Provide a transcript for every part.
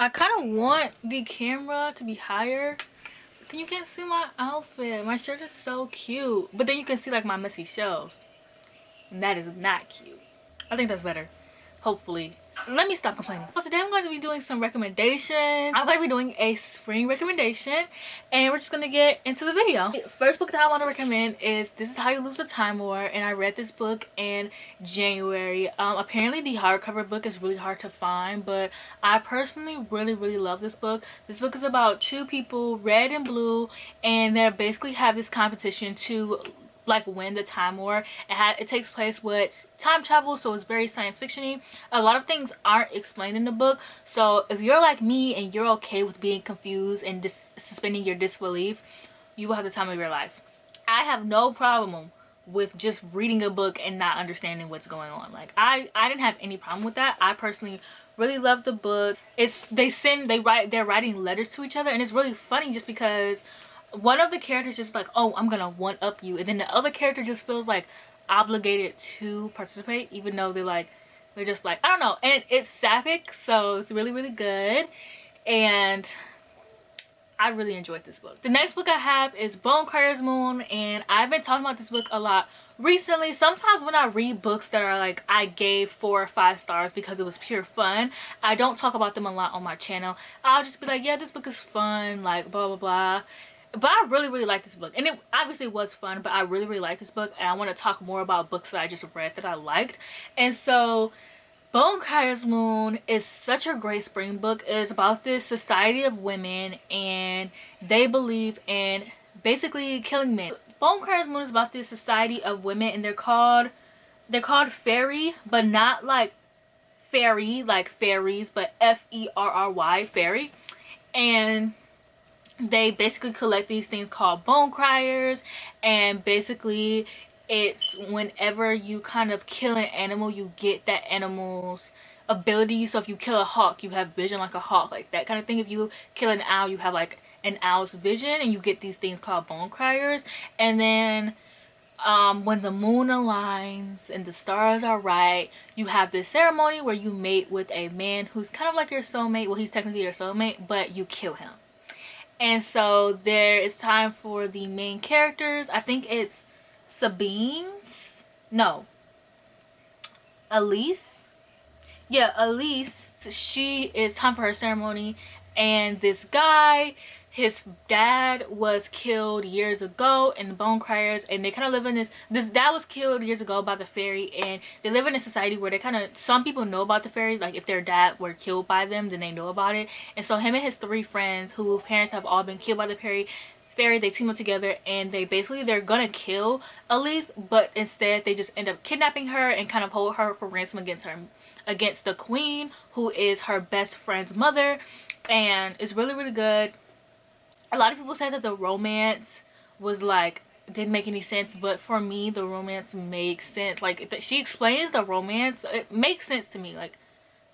I kind of want the camera to be higher. But then you can't see my outfit. My shirt is so cute. But then you can see like my messy shelves. And that is not cute. I think that's better. Hopefully. Let me stop complaining. So today I'm going to be doing some recommendations. I'm going to be doing a spring recommendation, and we're just going to get into the video. The first book that I want to recommend is This Is How You Lose the Time War, and I read this book in January. Apparently the hardcover book is really hard to find, but I personally really love this book. This book is about two people, red and blue, and they basically have this competition to like win the time war. It takes place with time travel, so it's very science fiction-y. A lot of things aren't explained in the book, so if you're like me and you're okay with being confused and suspending your disbelief, you will have the time of your life. I have no problem with just reading a book and not understanding what's going on. Like I didn't have any problem with that. I personally really love the book. They're writing letters to each other, and it's really funny just because one of the characters just like, oh, I'm gonna one up you, and then the other character just feels like obligated to participate, even though they're just like, I don't know. And it's sapphic, so it's really good, and I really enjoyed this book. The next book I have is Bone Crier's Moon, and I've been talking about this book a lot recently. Sometimes when I read books that are like I gave 4 or 5 stars because it was pure fun, I don't talk about them a lot on my channel. I'll just be like, yeah, this book is fun, like blah blah blah. But I really like this book, and it obviously was fun, but I really like this book, and I want to talk more about books that I just read that I liked. And so Bone Crier's Moon is such a great spring book. It's about this society of women, and they believe in basically killing men. Bone Crier's Moon is about this society of women, and they're called fairy, but not like fairy like fairies, but F-E-R-R-Y, fairy. And they basically collect these things called bone criers, and basically it's whenever you kind of kill an animal, you get that animal's ability. So if you kill a hawk, you have vision like a hawk, like that kind of thing. If you kill an owl, you have like an owl's vision, and you get these things called bone criers. And then when the moon aligns and the stars are right, you have this ceremony where you mate with a man who's kind of like your soulmate. Well, he's technically your soulmate, but you kill him. And so there is time for the main characters. I think it's Elise. Yeah, Elise. She is time for her ceremony, and this guy, his dad was killed years ago in the Bone Criers, and they kind of live in this dad was killed years ago by the fairy, and they live in a society where they kind of, some people know about the fairy, like if their dad were killed by them, then they know about it. And so him and his 3 friends, whose parents have all been killed by the fairy, they team up together, and they're gonna kill Elise, but instead they just end up kidnapping her and kind of hold her for ransom against the queen, who is her best friend's mother. And it's really good. A lot of people say that the romance was like, didn't make any sense, but for me the romance makes sense. Like she explains the romance, it makes sense to me. Like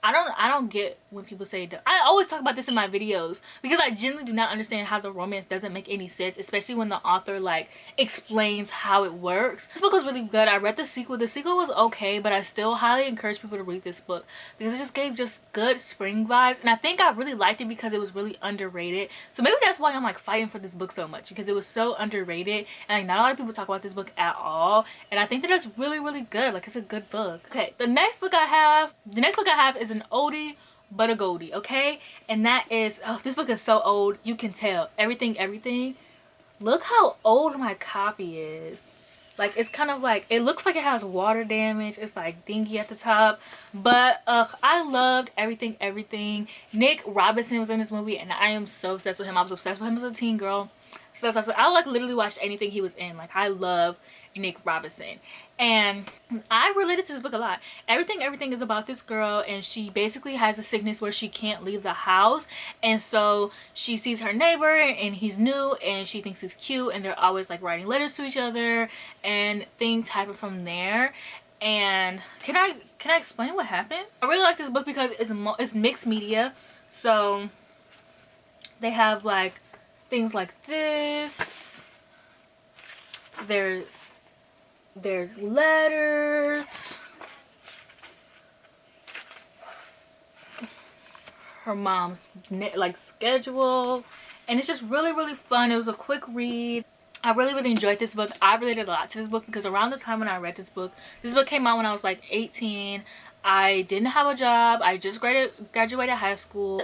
I don't get when people say, I always talk about this in my videos because I genuinely do not understand how the romance doesn't make any sense, especially when the author like explains how it works. This book was really good. I read the sequel. The sequel was okay, but I still highly encourage people to read this book because it just gave just good spring vibes, and I think I really liked it because it was really underrated. So maybe that's why I'm like fighting for this book so much, because it was so underrated, and like not a lot of people talk about this book at all, and I think that it's really good. Like it's a good book. Okay, the next book I have is an oldie but a goldie, okay? And that is, oh, this book is so old, you can tell. Everything. Look how old my copy is. Like it's kind of like, it looks like it has water damage. It's like dingy at the top, but I loved everything. Nick Robinson was in this movie, and I am so obsessed with him. I was obsessed with him as a teen girl. So I like literally watched anything he was in. Like I love Nick Robinson, and I related to this book a lot. Everything is about this girl, and she basically has a sickness where she can't leave the house, and so she sees her neighbor, and he's new, and she thinks he's cute, and they're always like writing letters to each other, and things happen from there. And can I explain what happens? I really like this book because it's mixed media, so they have like things like this. There's letters, her mom's like schedule, and it's just really, really fun. It was a quick read. I really, really enjoyed this book. I related a lot to this book because around the time when I read this book came out when I was like 18. I didn't have a job. I just graduated high school.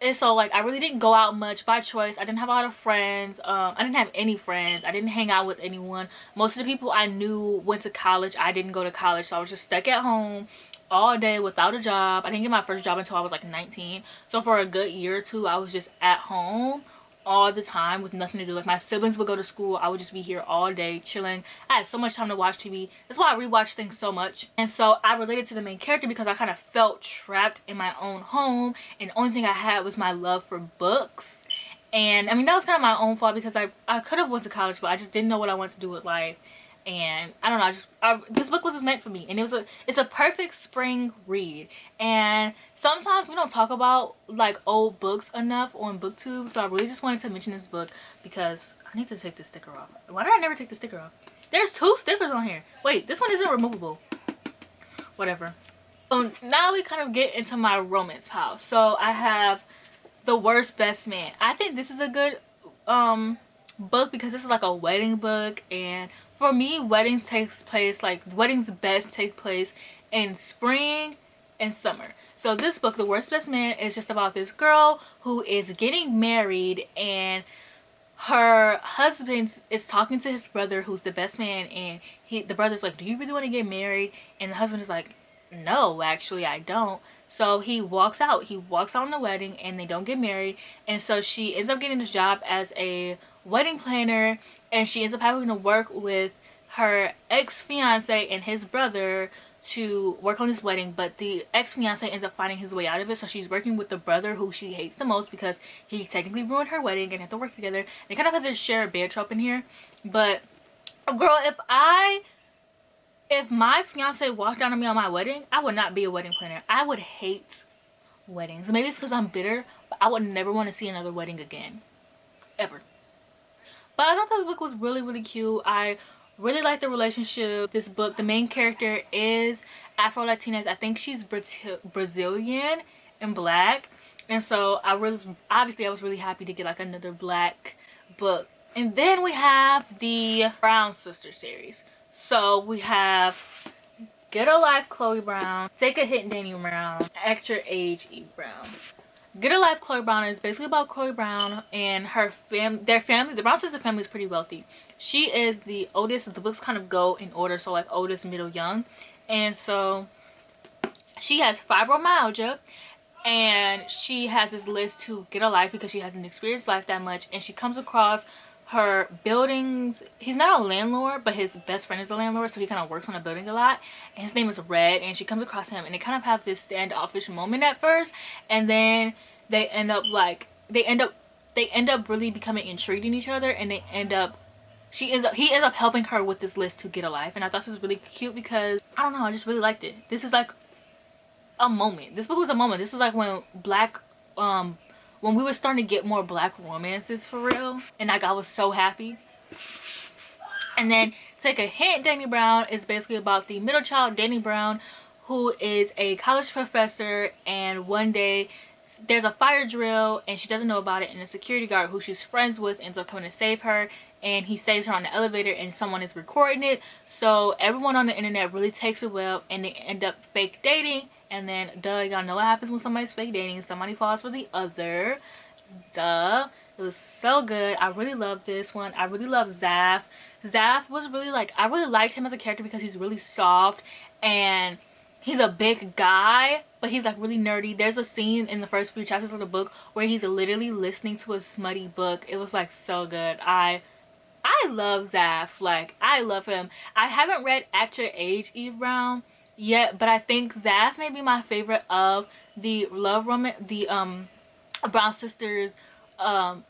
And so like I really didn't go out much by choice. I didn't have a lot of friends. I didn't have any friends. I didn't hang out with anyone. Most of the people I knew went to college. I didn't go to college, so I was just stuck at home all day without a job. I didn't get my first job until I was like 19. So for a good year or two, I was just at home all the time with nothing to do. Like my siblings would go to school, I would just be here all day chilling. I had so much time to watch TV. That's why I rewatch things so much. And so I related to the main character because I kind of felt trapped in my own home, and the only thing I had was my love for books. And I mean, that was kind of my own fault because I could have went to college, but I just didn't know what I wanted to do with life. And I don't know, this book was meant for me, and it's a perfect spring read. And sometimes we don't talk about like old books enough on booktube, so I really just wanted to mention this book because I need to take this sticker off. Why did I never take the sticker off? There's 2 stickers on here. Wait, this one isn't removable. Whatever. So now we kind of get into my romance pile. So I have The Worst Best Man. I think this is a good book because this is like a wedding book, and for me, weddings best take place in spring and summer. So this book, The Worst Best Man, is just about this girl who is getting married, and her husband is talking to his brother, who's the best man, and the brother's like, do you really want to get married? And the husband is like, no, actually I don't. So he walks out on the wedding, and they don't get married. And so she ends up getting this job as a wedding planner, and she ends up having to work with her ex-fiance and his brother to work on this wedding, but the ex-fiance ends up finding his way out of it. So she's working with the brother who she hates the most because he technically ruined her wedding, and have to work together. They kind of have this share a bed trope in here. But girl, if my fiance walked down on me on my wedding, I would not be a wedding planner. I would hate weddings. Maybe it's because I'm bitter, but I would never want to see another wedding again, ever. But I thought this book was really, really cute. I really like the relationship. This book, the main character is Afro-Latinx. I think she's Brazilian and black. And so I was really happy to get like another black book. And then we have the Brown Sister series. So we have Get a Life Chloe Brown, Take a Hit Danny Brown, Act Your Age Eve Brown. Get a Life Chloe Brown is basically about Chloe Brown and her their family. The Brown sister family is pretty wealthy. She is the oldest. The books kind of go in order, so like oldest, middle, young. And so she has fibromyalgia, and she has this list to get a life because she hasn't experienced life that much. And she comes across her buildings. He's not a landlord, but his best friend is a landlord, so he kind of works on the building a lot, and his name is Red. And she comes across him, and they kind of have this standoffish moment at first, and then they end up really becoming intrigued in each other, and he ends up helping her with this list to get a life. And I thought this was really cute because I don't know, I just really liked it. This is like a moment. This book was a moment. This is like when when we were starting to get more black romances for real, and like I was so happy. And then Take a Hint Danny Brown is basically about the middle child, Danny Brown, who is a college professor, and one day there's a fire drill and she doesn't know about it, and the security guard who she's friends with ends up coming to save her, and he saves her on the elevator, and someone is recording it. So everyone on the internet really takes it well, and they end up fake dating. And then, duh, y'all know what happens when somebody's fake dating. Somebody falls for the other. Duh. It was so good. I really love this one. I really love Zaf. Zaf was really like, I really liked him as a character because he's really soft, and he's a big guy, but he's like really nerdy. There's a scene in the first few chapters of the book where he's literally listening to a smutty book. It was like so good. I love Zaf. Like, I love him. I haven't read At Your Age Eve Brown yet, but I think Zaf may be my favorite of the Brown sisters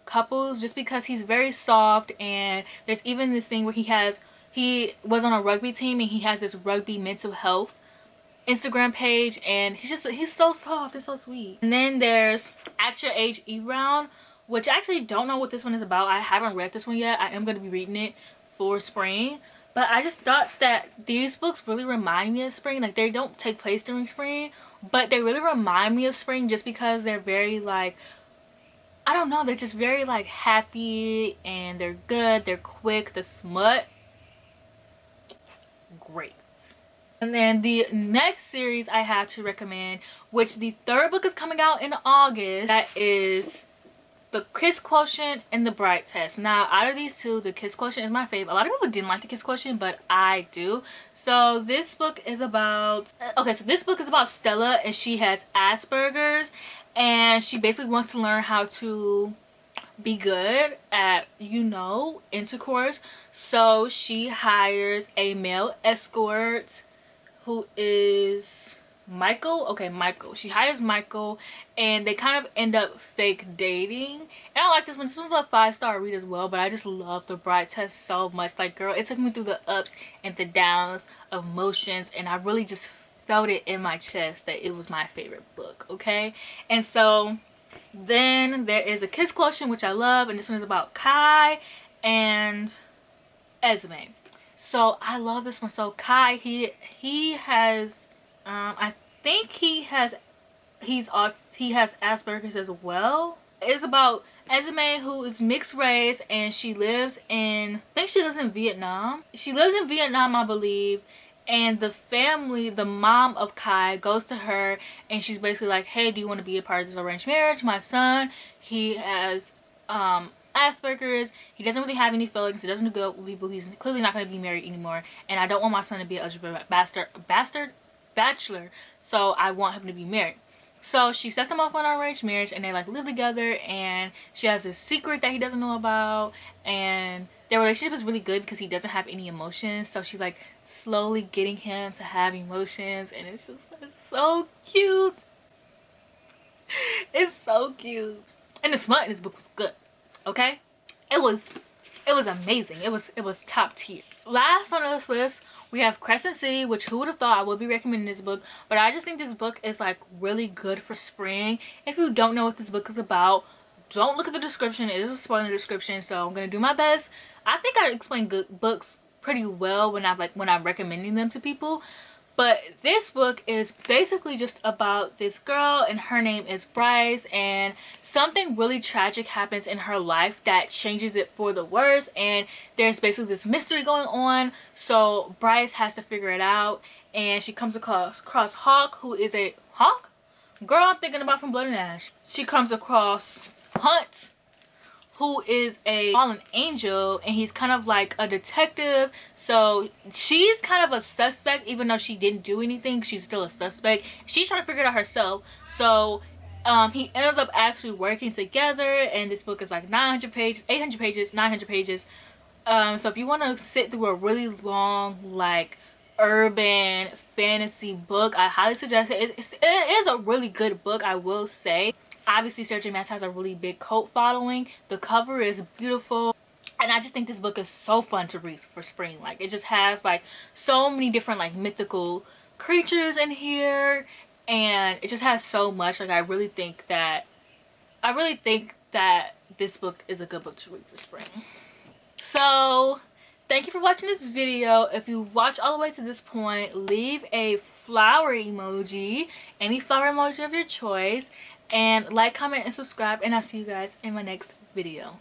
couples, just because he's very soft. And there's even this thing where he was on a rugby team, and he has this rugby mental health Instagram page, and he's so soft and so sweet. And then there's At Your Age Eve Brown, which I actually don't know what this one is about. I haven't read this one yet. I am going to be reading it for spring. But I just thought that these books really remind me of spring. Like, they don't take place during spring but they really remind me of spring just because they're very like, I don't know, they're just very like happy and they're good, they're quick. The smut, great. And then the next series I have to recommend, which the third book is coming out in August, that is the Kiss Quotient and the Bright Test. Now, out of these two, the Kiss Quotient is my favorite. A lot of people didn't like the Kiss Quotient, but I do. So this book is about, okay, so this book is about Stella, and she has Asperger's, and she basically wants to learn how to be good at, you know, intercourse. So she hires a male escort who is Michael. Okay, Michael. She hires Michael, and they kind of end up fake dating. And I like this one. This one's a 5-star read as well, but I just love the Bright Test so much. Like, girl, it took me through the ups and the downs of emotions, and I really just felt it in my chest that it was my favorite book, okay? And so then there is a Kiss Quotient, which I love, and this one is about Kai and Esme. So I love this one. So Kai, he has I think he has Asperger's as well. It's about Esme, who is mixed race, and she lives in, I think she lives in Vietnam. She lives in Vietnam, I believe. And the family, the mom of Kai, goes to her, and she's basically like, hey, do you want to be a part of this arranged marriage? My son, he has Asperger's. He doesn't really have any feelings. He doesn't do good with people. He's clearly not going to be married anymore. And I don't want my son to be an bachelor. So I want him to be married. So she sets him up on an arranged marriage, and they like live together, and she has this secret that he doesn't know about, and their relationship is really good because he doesn't have any emotions. So she's like slowly getting him to have emotions, and it's just it's so cute. It's so cute. And the smut in this book was good, okay? It was amazing. It was top tier. Last on this list, we have Crescent City, which who would have thought I would be recommending this book, but I just think this book is like really good for spring. If you don't know what this book is about, don't look at the description. It is a spoiler description, so I'm gonna do my best. I think I explain good books pretty well when I'm recommending them to people. But this book is basically just about this girl, and her name is Bryce, and something really tragic happens in her life that changes it for the worse, and there's basically this mystery going on. So Bryce has to figure it out, and she comes across Hawk, who is a Hawk? Girl, I'm thinking about from Blood and Ash. She comes across Hunt, who is a fallen angel, and he's kind of like a detective. So she's kind of a suspect, even though she didn't do anything. She's still a suspect. She's trying to figure it out herself. So he ends up actually working together, and this book is like 900 pages, 800 pages, 900 pages. So if you want to sit through a really long like urban fantasy book, I highly suggest it. It is a really good book, I will say. Obviously, Sarah J. Maas has a really big cult following. The cover is beautiful. And I just think this book is so fun to read for spring. Like, it just has, like, so many different, like, mythical creatures in here. And it just has so much. Like, I really think that this book is a good book to read for spring. So, thank you for watching this video. If you watch all the way to this point, leave a flower emoji. Any flower emoji of your choice. And like, comment, and subscribe, and I'll see you guys in my next video.